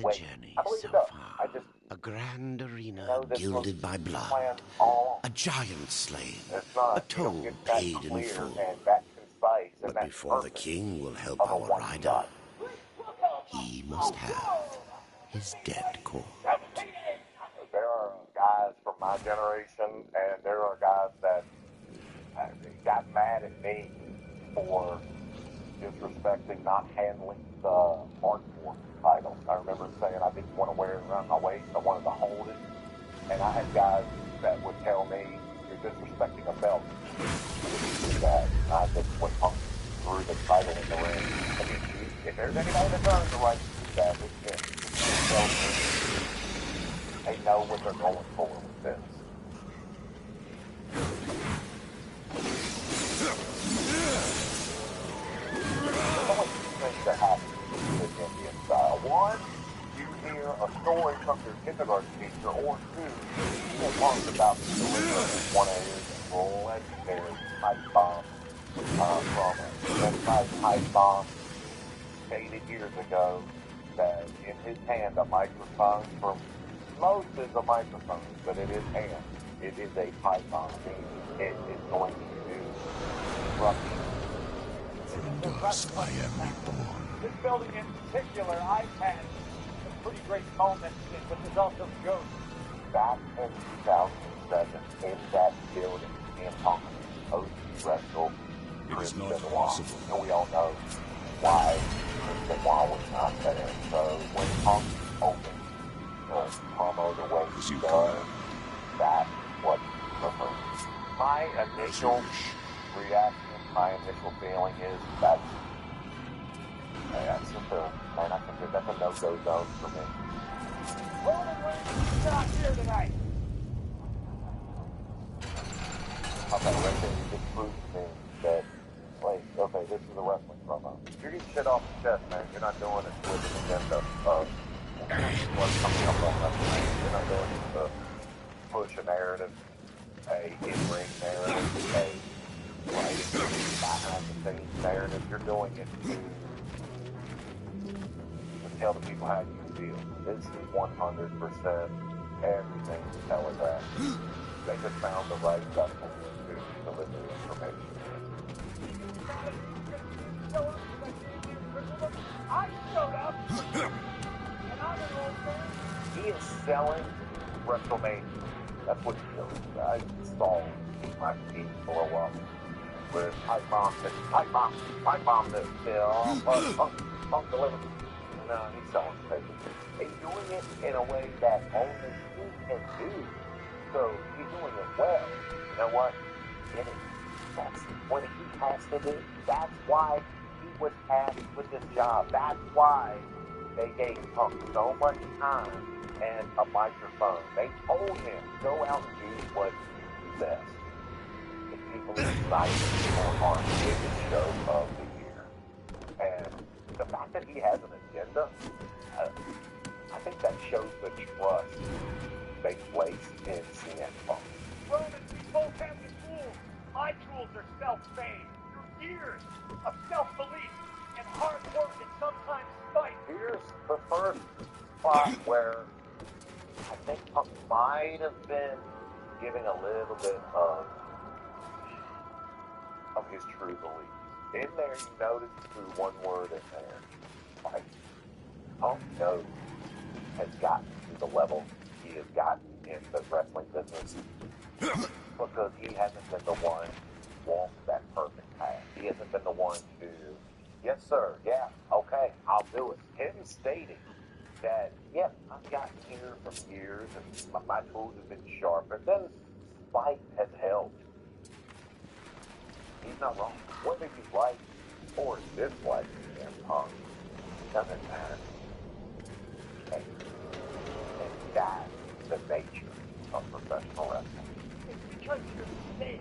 the Wait, journey I believe so it does. far. I just A grand arena know this was gilded by blood. planned all A giant slain. It's A not, toll it's that paid in clear full. and that concise and But that before the perfect king will help of a our one rider, shot. he must have his dead corpse. There are guys from my generation, and there are guys that got mad at me for disrespecting, not handling the hardcore title. I remember saying I didn't want to wear it around my waist. I wanted to hold it. And I had guys that would tell me, you're disrespecting a belt. That I just went punk through the title in the ring. I mean, if there's anybody that earns the right to do that, it's him. So, they know what they're going for with this. There's only two things that happen with Indian style. One, you hear a story from your kindergarten teacher, or two, you talk about the delivery of one of his legendary pipe bombs from a pipe bomb stated years ago that in his hand a microphone, for most is a microphone, but in his hand it is a pipe bomb. It is going to do disruption. From dust I am reborn. This building in particular, I've had some pretty great moments in, but there's also ghosts. Back in 2007, in that building, in Punk, OG Wrestle, It is not Benoit, possible. and we all know why Benoit was not there. So when Punk opened the promo the way As he you does, command. that's what referred. My initial reaction, my initial feeling is that's just a, man, I think that's a no-go zone for me. Roman Reigns is not here tonight. Okay, right there, you just proved to me that, wait, okay, this is a wrestling promo. You're getting shit off the chest, man. You're not doing it with an agenda of what's coming up on WrestleMania. You're not doing it to push a narrative, a in-ring narrative, a behind-the-scenes narrative. You're doing it to tell the people how you feel. This is 100% everything to telegraph. They just found the right vessel to deliver the information. I showed up, and I'm an old man. He is selling WrestleMania. That's what he's doing. I saw my feet blow up with pipe bomb this, punk delivery. No, he's selling papers. He's doing it in a way that only he can do. So he's doing it well. You know what? Get it? That's what he has to do. That's why he was tasked with this job. That's why they gave Punk so much time and a microphone. They told him, go out and do what he says. The people are excited for our biggest show of the year. And the fact that he has an agenda, I think that shows the trust they place in CM Punk. Roman, we both have the tools. My tools are self-made. Through years of self-belief and hard work and sometimes spite. Here's the first spot where I think Punk might have been giving a little bit of his true beliefs. In there, you notice through one word in there, like, Punk knows has gotten to the level he has gotten in the wrestling business because he hasn't been the one to walk that perfect path. He hasn't been the one to, yes sir, yeah, okay, I'll do it. Him stating that, yeah, I've gotten here for years and my tools have been sharpened, then spite has helped. He's not wrong. Whether you like or dislike CM Punk, doesn't matter. And that's the nature of professional wrestling. It's because you're safe.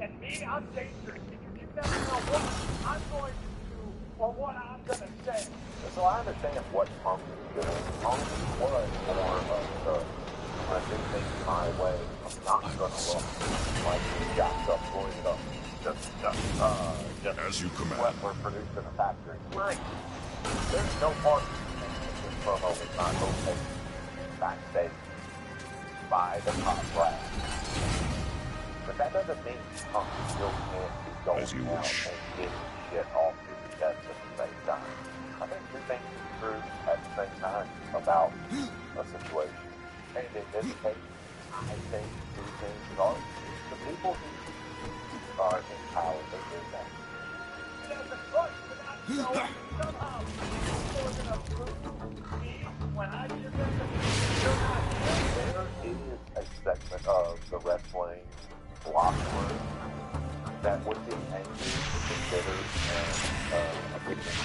And me, I'm dangerous. And you never know what I'm going to do or what I'm going to say. So I understand what Punk is doing. Punk was more of the, I do things my way. I'm not going to look like he got stuff going up. Just As you command. what we're produced in a factory. Right. There's no part promo was not okay backstage by the top brass. But that doesn't mean Punk still can't be going As you out wish. and getting shit off his chest at the same time. I think two things are true at the same time about a situation. And in this case, I think two things are the people who are in power, they do that. There's a choice without knowing somehow. People are gonna prove me when I give them the you're not here. There is a segment of the wrestling locker room that would be angry, considered, and a big thing.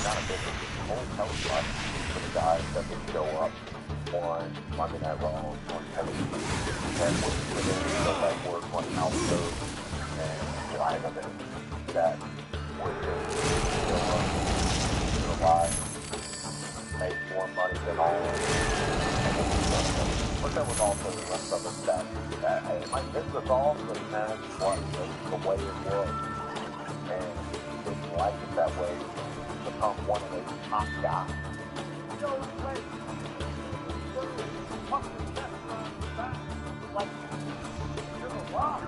Not a big thing. Only tell us like for the guys that would show up on Monday Night Raw, on television, that would put in the legwork on house shows and live events that would show up to the live, make more money than all of them. But there was also the rest of us that hey, it might piss us off, but that's what the way it was. And didn't like it that way. Become one of those top guys. No way. Pumping chest around the back like you're a rock.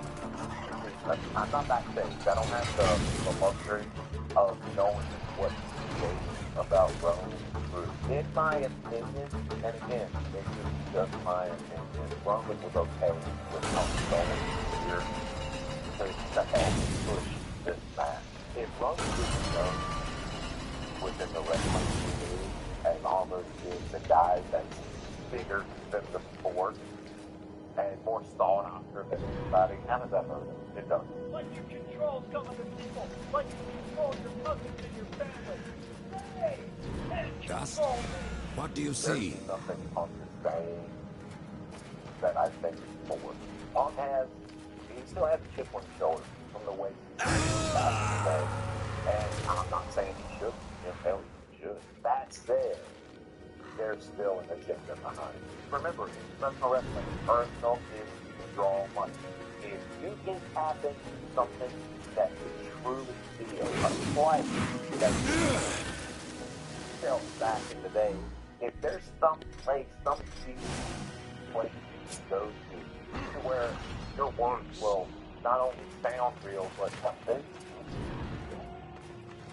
I'm not backstage. I don't have the luxury of knowing what to say about Roman. In my opinion, and again, this is just my opinion, Roman was okay with Chael Sonnen here to help push this match. If Roman didn't know within the wrestling community and almost is the guy that's bigger than the sport and more sought after than anybody, how does that hurt him? It doesn't. Like you control some of the people. Like you control your cousins and your family. Hey, and Dust. control me. What do you see? There's nothing on the saying that I think is more. Punk he still has a chip on his shoulder from the way he's back today. And I'm not saying he should. Hell, he should. That said, there's still an agenda behind it. Remember, in professional wrestling, personal is draw money. If you can tap into something that you truly feel, a play that you felt back in the day, if there's some place, some huge place you can go to where your words will not only sound real, but authentic.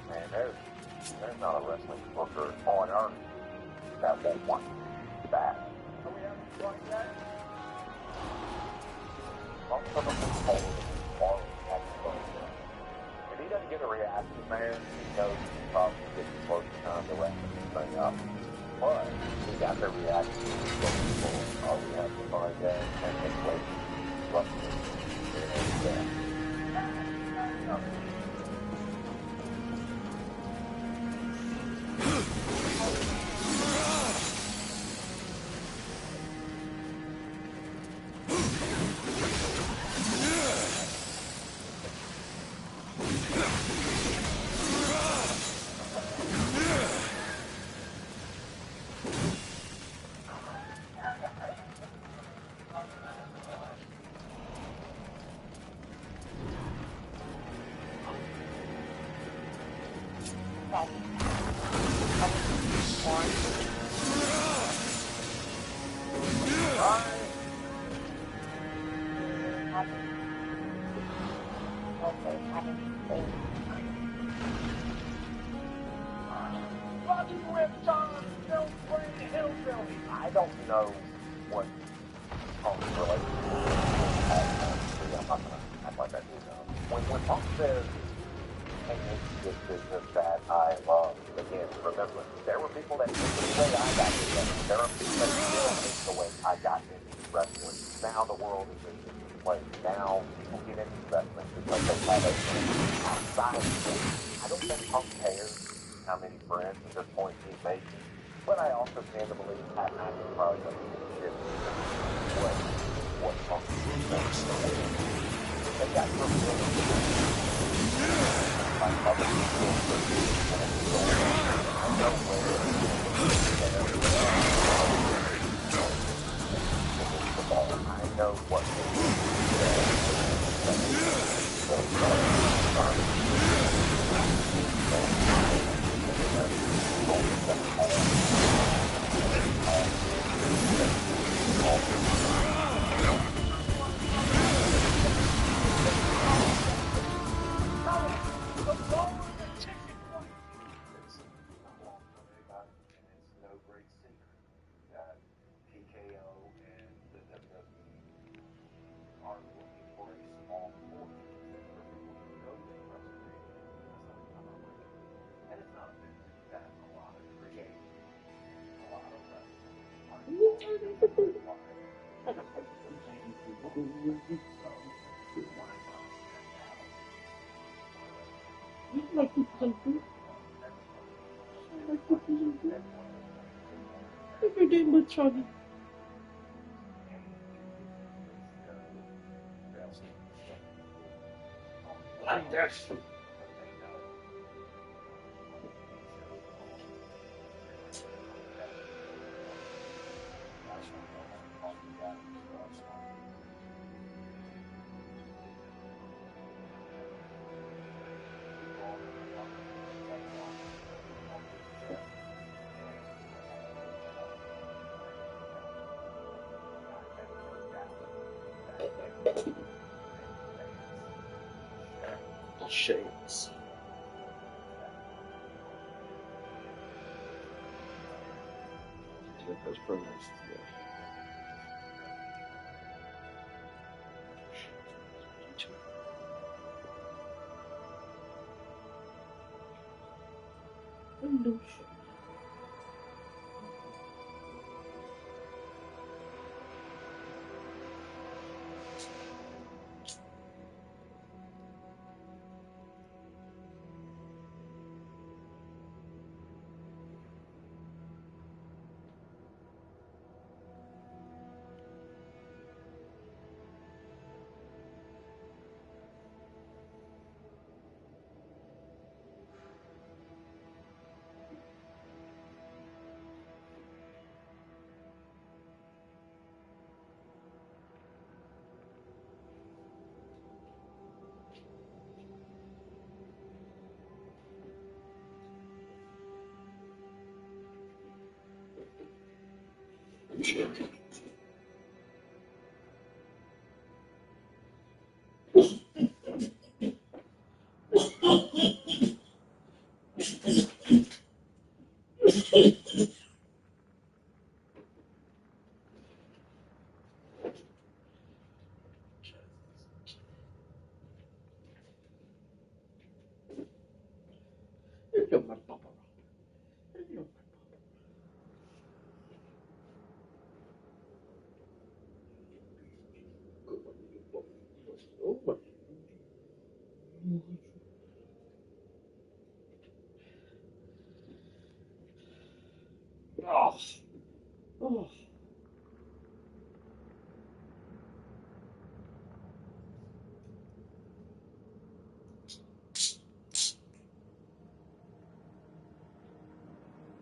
Man, there's not a wrestling booker on earth that won't want that. So we haven't tried that? Most of them are told or if he doesn't get a reaction there, he knows he's probably getting close to time to wrap this thing up. But he got the reaction for all we have to find out and then wait. I don't know what Punk's relationship is. I'm not going to act like I do know. When Punk says, hey, this is business that I love, again, remember, there were people that did the way I got into wrestling. There are people that didn't think the way I got into wrestling. Now the world is in this place. Now people get into wrestling because they have a outside of it. I don't think Punk cares how many friends at this point he's making. But I also stand to believe that I can probably go shit what Punk is. They got some like other people I know what they do. great secret that TKO and the WWE are looking for a small force for people to go to WrestleMania. That's how they come up with it. And it's not a big thing. That's a lot of creative, a lot of wrestling. Like cookies and fruit. Like cookies and fruit. Every day but soggy. Like this. Shades. Get those programs together. Window shade. Shit. You're my papa. You're my papa. Oh my. Oh. Oh.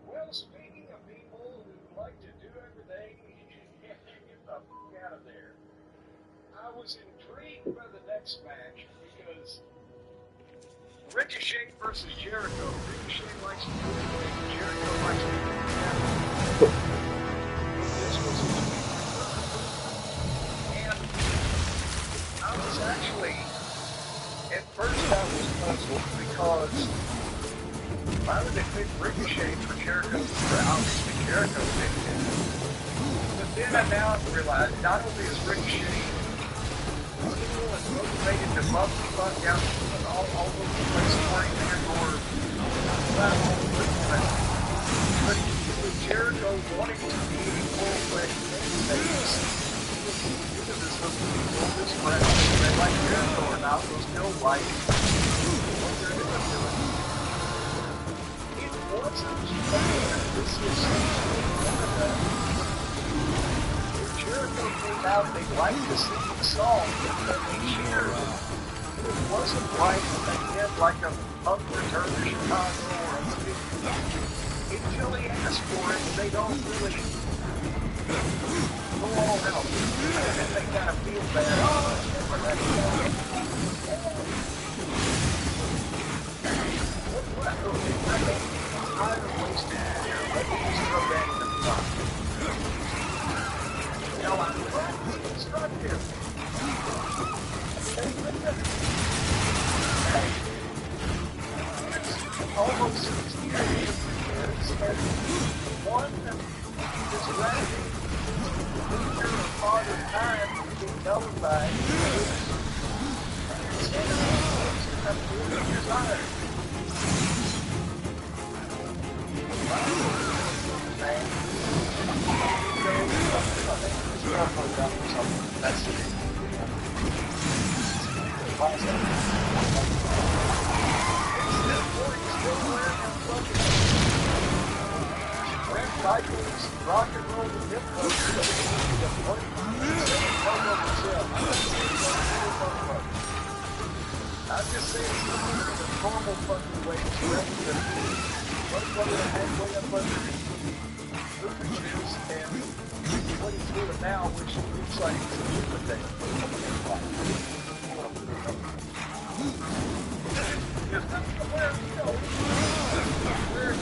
Well, speaking of people who like to do everything and get the fuck out of there, I was intrigued by the next match because Ricochet versus Jericho. Ricochet likes to do everything, Jericho likes to do everything. This was a and I was actually, at first I was puzzled because why would they pick Ricochet for Jericho? Obviously Jericho picked him. But then I now realized not only is Ricochet cool and motivated to bump the fuck out all over the place where he can or not all over the place, but with Jericho wanting to be a full-fledged babyface, even as those people, this crowd, they like Jericho or not, will still like what they're doing. It wasn't bad. This is one of the Jericho came out, they liked the song, but they cheered. It wasn't like they had like a punk return to Chicago or a big until he asked for it, they don't really go all out. And they kind of feel bad. Oh, never let it go. I'm wasted here. Let me just throw that in the top. Now I'm constructive. Almost 60 years and one by that's it. Cycles, rock and roll, and hip hop. I'm just saying it's the normal fucking way to represent what's going to halfway up under moving shoes and what he's doing now, which looks like it's a different thing. Because that's where, you know, where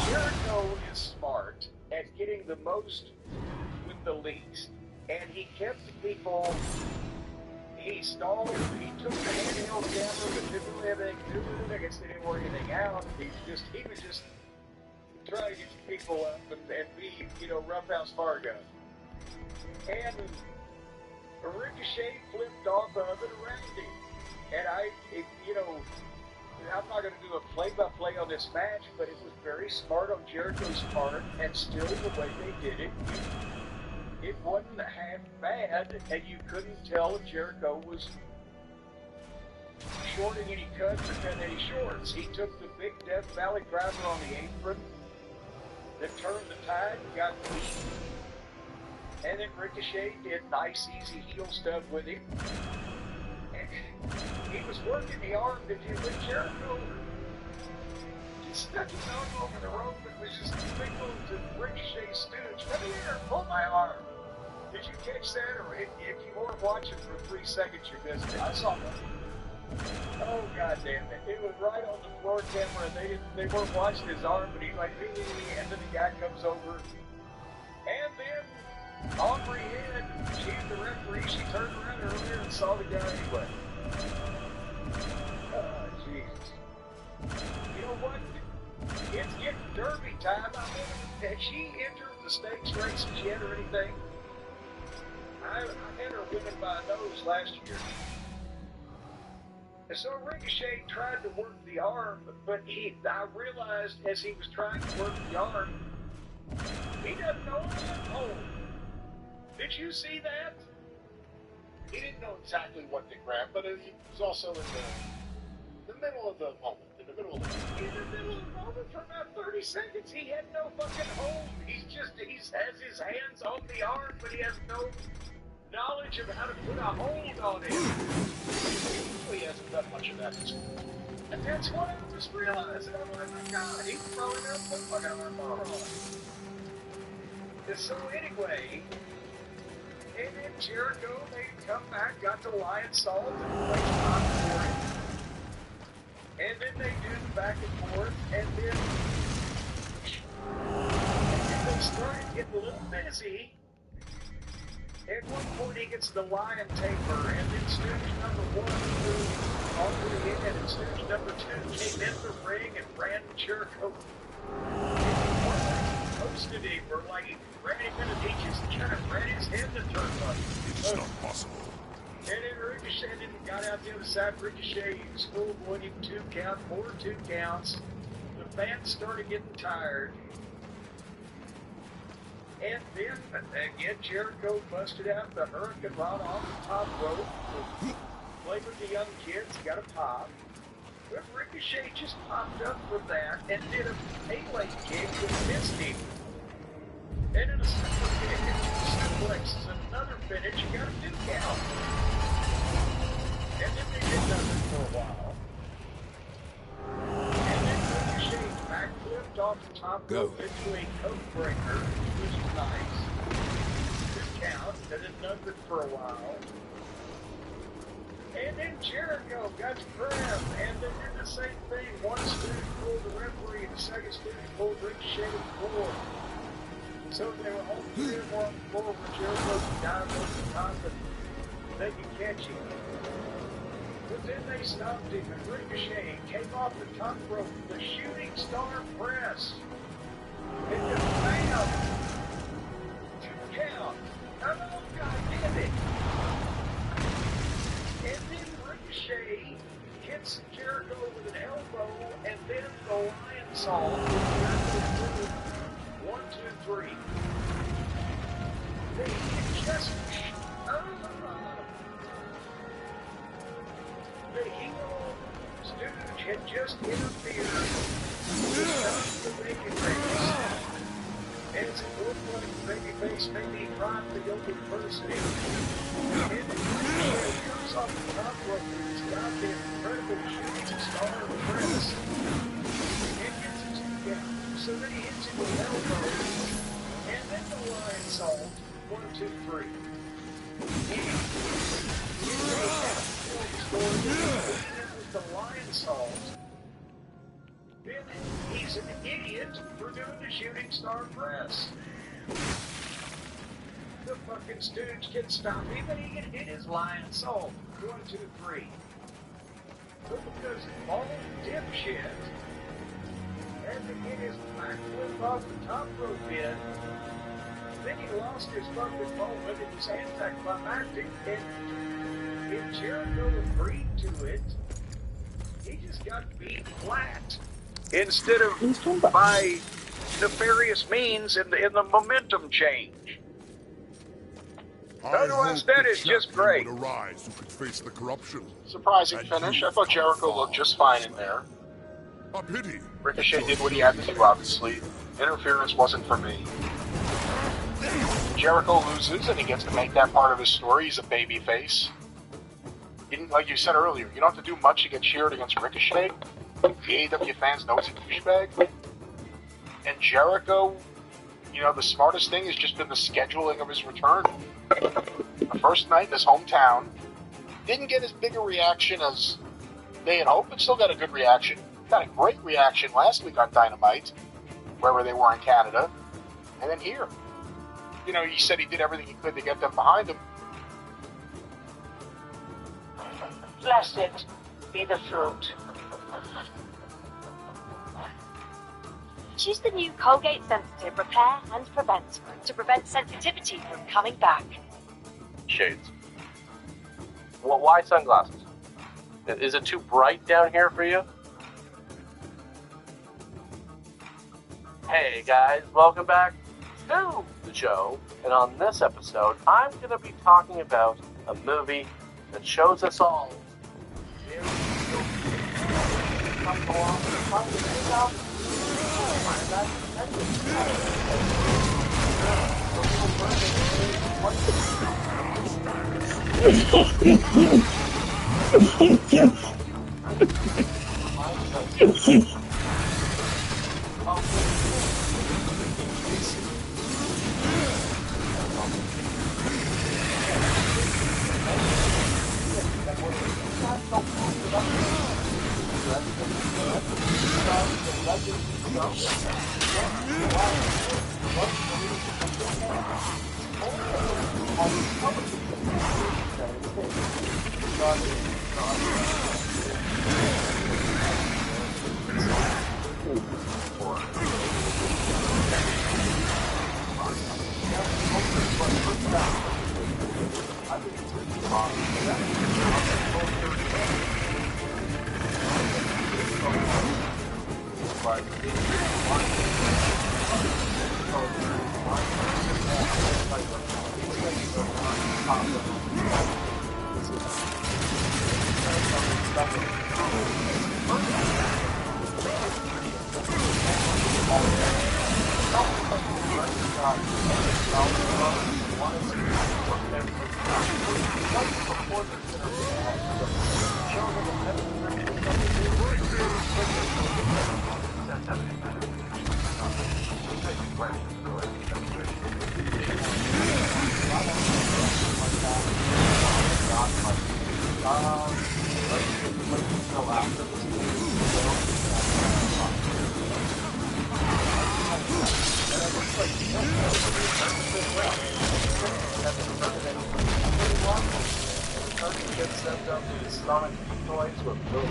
Jericho is smart at getting the most with the least, and he kept people. He stalled. He took the handheld camera, but didn't do anything. Didn't work anything out. He was just trying to get people up and be, you know, roughhouse Fargo. And Ricochet flipped off of it around him. And you know, I'm not going to do a play-by-play on this match, but it was very smart on Jericho's part, and still the way they did it, it wasn't half bad, and you couldn't tell if Jericho was shorting any cuts or cutting any shorts. He took the big Death Valley driver on the apron that turned the tide and got beat. And then Ricochet did nice, easy heel stuff with him. And he was working the arm that you with Jericho. He stuck his arm over the rope and was just twinkling to Ricochet's stooge. Come here, pull my arm. Did you catch that? Or if you weren't watching for 3 seconds, you missed it. I saw that. Oh, God damn it. It was right on the floor camera, and they weren't watching his arm, but he's like, and then the guy comes over. And then Aubrey Head, she's the referee, she turned around earlier and saw the guy anyway. Oh, Jesus. You know what? It's getting derby time. I mean, had she entered the stakes races yet or anything? I had her winning by a nose last year. And so Ricochet tried to work the arm, but I realized as he was trying to work the arm, he doesn't know that hold. Did you see that? He didn't know exactly what to grab, but he was also in the middle of the moment. In the middle of the moment for about 30 seconds, he had no fucking hold. He has his hands on the arm, but he has no knowledge of how to put a hold on it. He hasn't done much of that. And that's what I just realized. And I'm like, oh my God, he's throwing up the fucking arm on. And so anyway, and then Jericho, they come back, got the Lion Salt and played on for it. And then they do the back and forth, and then they started getting a little busy. At one point, he gets the lion taper, and then Stooge number 1 moved all the way in, and Stooge number 2 came in the ring and ran Jericho. Posted him, or like he ran him into the just kind of ran his head in the turnbuckle. It's not possible. And then Ricochet got out the other side. Ricochet schoolboyed him 2 count, 4 2 counts. The fans started getting tired. And then, again, Jericho busted out the Hurricane Rod off the top rope. Played with the young kids, got a pop. But Ricochet just popped up from that and did a Pele kick that missed him. And in a super kick, suplex is another finish. You got a 2 count. And then they did nothing for a while. And then Ricochet backflipped off the top rope into a code breaker, which is nice. 2 count, that did nothing for a while. And then Jericho got grabbed, and they did the same thing. One student pulled the referee, and the second student pulled Ricochet to the floor. So they were all 3 of them on the floor where Jericho could dive over the top and they could catch him. But then they stopped him, and Ricochet came off the top rope, the shooting star press. And just bam! 2 count. Oh, God damn it! And then Ricochet hits Jericho with an elbow, and then the lion salt. 1, 2, 3. They just... The heel stooge had just interfered with the babyface. As it looked like the babyface maybe dropped the open person. And it comes off the top rope and he's got the incredible shooting star of the press. And gets his 2 count. So then he hits him with an elbow. And then the lion salt. 1, 2, 3. With the lion salt, then he's an idiot for doing the shooting star press. The fucking stooge can stop him and he can hit his lion salt. 1, 2, 3. But because all dipshit had to get his backflip off the top rope in, then he lost his fucking moment. It was anticlimactic, and if Jericho agreed to it, he just got beat flat. Instead of by nefarious means in the momentum change. Otherwise, that is just great. Would arise who could face the corruption. Surprising finish. I thought Jericho looked just fine in there. A pity. Ricochet did what he had to do, obviously. Interference wasn't for me. Jericho loses, and he gets to make that part of his story. He's a baby face. Like you said earlier, you don't have to do much to get cheered against Ricochet. The AEW fans know he's a douchebag. And Jericho, you know, the smartest thing has just been the scheduling of his return. The first night in his hometown, didn't get as big a reaction as they had hoped, but still got a good reaction. Got a great reaction last week on Dynamite, wherever they were in Canada. And then here. You know, he said he did everything he could to get them behind him. Blessed be the fruit. Choose the new Colgate Sensitive Repair and Prevent to prevent sensitivity from coming back. Shades. Well, why sunglasses? Is it too bright down here for you? Hey guys, welcome back to the show. And on this episode, I'm going to be talking about a movie that shows us all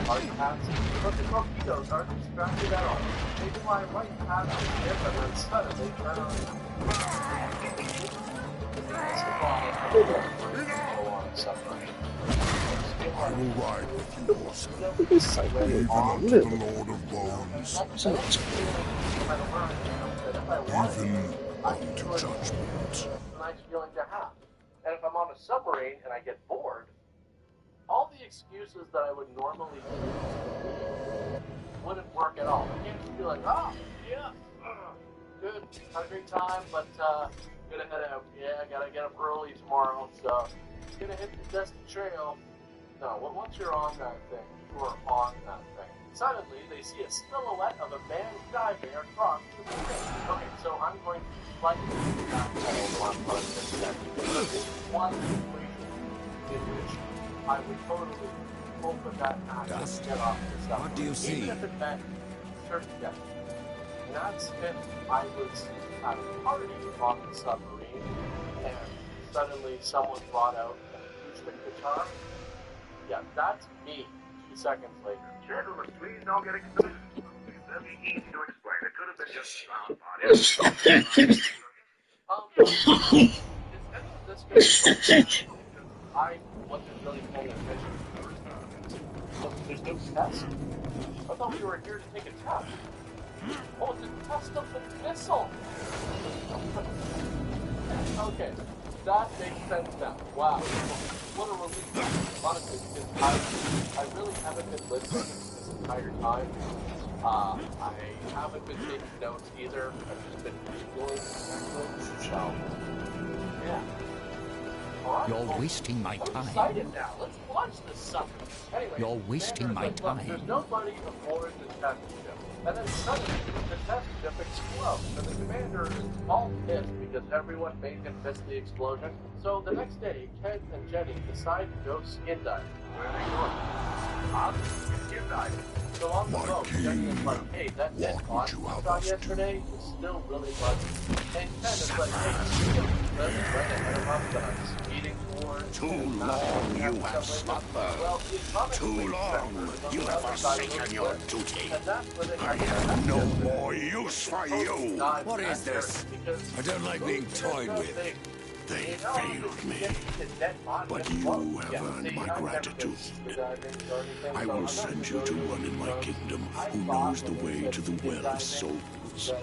hard pass, but the torpedoes aren't distracted at all. They fly right past the ship and then suddenly turn around. I will ride with you, Oscar. Even Oh, unto the Lord of Bones. Even unto judgment. It's a nice feeling to have. And if I'm on a submarine and I get bored, all the excuses that I would normally do wouldn't work at all. I can't just be like, oh, yeah, good, had a great time, but gonna head out. Yeah, I gotta get up early tomorrow, so gonna hit the dusty trail. No, once you're on that thing, you are on that thing. Suddenly, they see a silhouette of a man diving across the sea. Okay, so I'm going to slightly that whole one situation in which I would totally open that hatch and get off the submarine. What do you see? Even if it meant certain death. And that's if I was at a party on the submarine and suddenly someone brought out an acoustic guitar. Yeah, that's me 2 seconds later. Gentlemen, please don't get excited. That'd be easy to explain. It could have been just sound body. Is any of this going to I wasn't really paying attention. There's no test? I thought we were here to take a test. Oh, it's a test of the missile. Okay, that makes sense now. Wow, what a relief. Honestly, because I really haven't been listening this entire time. I haven't been taking notes either. I've just been Googling. So, yeah. Right. You're wasting my I'm time. excited now. Let's watch this sucker. Anyway, You're wasting my look, time. There's nobody aboard the test ship. And then suddenly, the test ship explodes. And the commander is all pissed because everyone made him miss the explosion. So the next day, Ted and Jenny decide to go skin diving. Where are they going? Skin diving. So on the boat, Jenny is like, hey, that dead body you saw yesterday is still really buzzing. And Ted is like, hey, you know, let's right ahead of us that I'm speeding towards. Too long you have suffered. Well, Too long you have forsaken your duty. and that's where they I have no more use for you. What is this? I don't like being toyed with. They failed me, but you have earned my gratitude. I will send you to one in my kingdom who knows the way to the well of souls.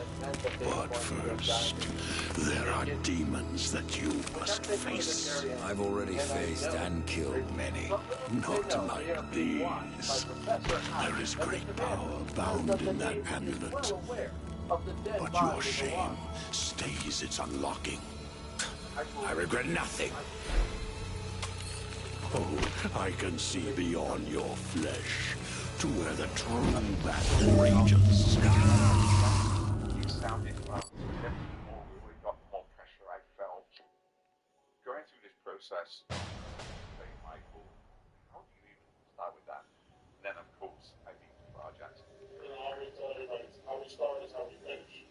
But first, there are demons that you must face. I've already faced and killed many. Not like these. There is great power bound in that amulet, but your shame stays its unlocking. I regret nothing. Oh, I can see beyond your flesh to where the true battle rages. You sounded well. We got more pressure, I felt. Going through this process, saying, Michael, how do you even start with that? And then, of course, I beat the project. I would start as how we finish.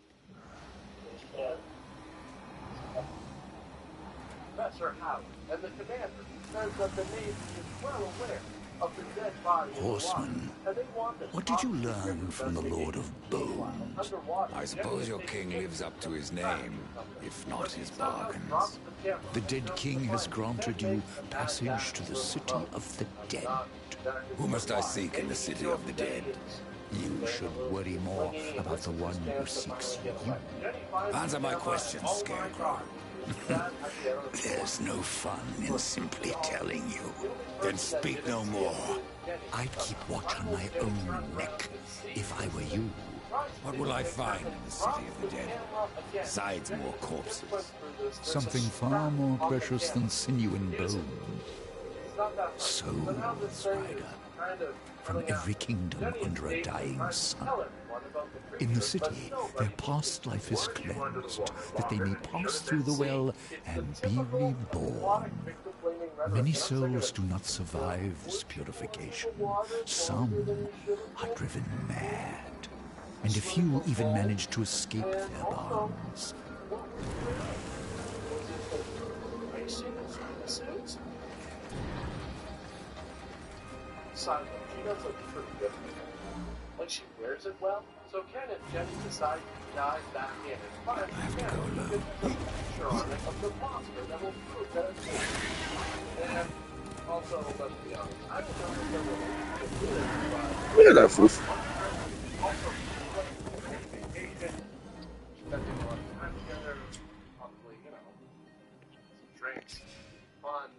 Professor Howard and the commander says that the Navy is well aware of the dead body. Horseman, what did you learn from the Lord of Bones? I suppose your king lives up to his name, if not his bargains. The dead king has granted you passage to the city of the dead. Who must I seek in the city of the dead? You should worry more about the one who seeks you. Answer my question, Scarecrow. There's no fun in simply telling you. Then speak no more. I'd keep watch on my own neck if I were you. What will I find in the city of the dead? Besides more corpses. Something far more precious than sinew and bone. Soul, Spider, from every kingdom under a dying sun. In the city, their past life is cleansed, that they may pass through the well and be reborn. Many souls do not survive this purification. Some are driven mad, and a few even manage to escape their bonds. silent. She does look pretty good. Like she wears it well. So Ken and Jenny decide to dive back in and find Ken with a picture on it of the monster that will prove that it's real. And also, let's be honest, I don't know if their relationship is, but Look at that foof. also vacation, spending a lot of time together, probably, you know, some drinks, fun.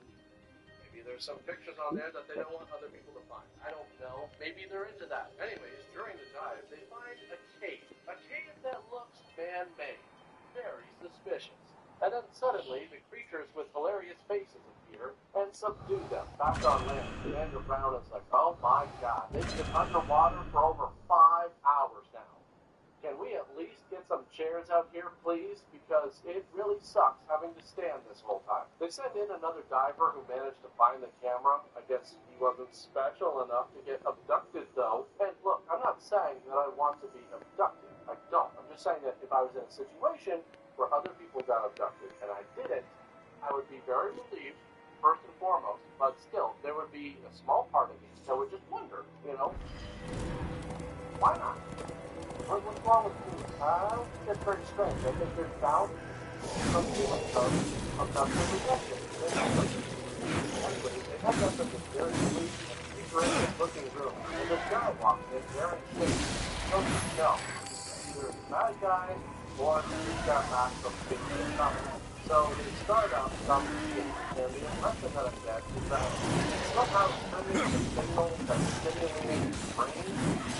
Maybe there's some pictures on there that they don't want other people to find. I don't know. Maybe they're into that. Anyways, during the dive, they find a cave that looks man-made, very suspicious. And then suddenly, the creatures with hilarious faces appear and subdue them back on land. Andrew Brown is like, oh my god, they've been underwater for over 5 hours now. Can we at least get some chairs out here, please? Because it really sucks having to stand this whole time. They send in another diver who managed to find the camera. I guess he wasn't special enough to get abducted, though. And look, I'm not saying that I want to be abducted. I don't. I'm just saying that if I was in a situation where other people got abducted and I didn't, I would be very relieved, first and foremost. But still, there would be a small part of me that would just wonder, you know, why not? What's wrong with me? I don't think that's very strange. I think there's bound some feeling of abduction rejection. Anyway, they have us in this very sweet and secret looking room. And this guy walks in wearing shades. So you know, either the bad guy or he's got mask of being something. So they start out some shit. And the impression that I get is that somehow sending a signal that's stimulating his brain.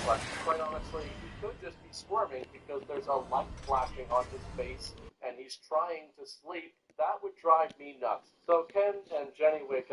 But quite honestly, could just be squirming because there's a light flashing on his face and he's trying to sleep. That would drive me nuts. So Ken and Jenny wake